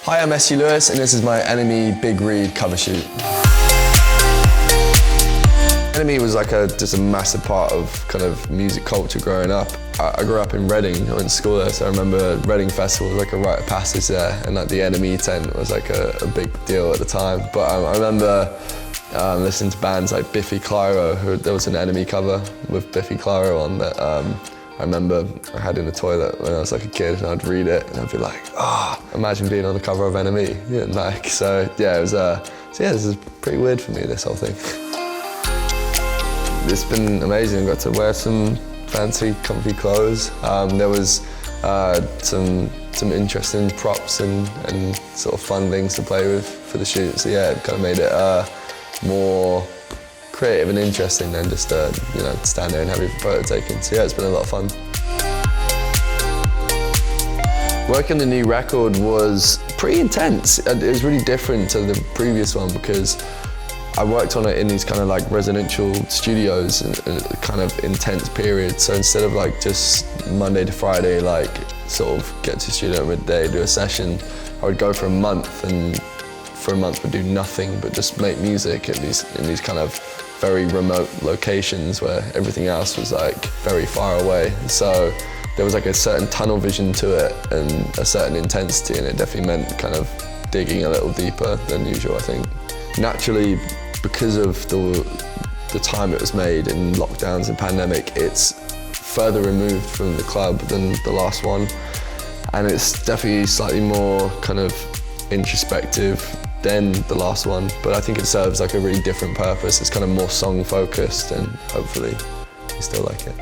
Hi, I'm sglewis and this is my NME Big Read cover shoot. NME was like just a massive part of kind of music culture growing up. I grew up in Reading, I went to school there, so I remember Reading Festival was like a rite of passage there, and like the NME tent was like a big deal at the time. But I remember listening to bands like Biffy Clyro, there was an NME cover with Biffy Clyro on that I remember I had in the toilet when I was like a kid, and I'd read it and I'd be like, imagine being on the cover of NME. Yeah, like, so yeah, it was, this is pretty weird for me, this whole thing. It's been amazing. I got to wear some fancy, comfy clothes. There was some interesting props and sort of fun things to play with for the shoot. So yeah, it kind of made it more creative and interesting than just stand there and have your photo taken. So yeah, it's been a lot of fun. Working on the new record was pretty intense. It was really different to the previous one because I worked on it in these kind of like residential studios in a kind of intense period. So instead of like just Monday to Friday, like sort of get to the studio midday, do a session, I would go for a month, and for a month would do nothing but just make music in these kind of very remote locations where everything else was like very far away. So there was like a certain tunnel vision to it and a certain intensity, and it definitely meant kind of digging a little deeper than usual, I think. Naturally, because of the time it was made in lockdowns and pandemic, it's further removed from the club than the last one. And it's definitely slightly more kind of introspective than the last one, but I think it serves like a really different purpose. It's kind of more song focused, and hopefully you still like it.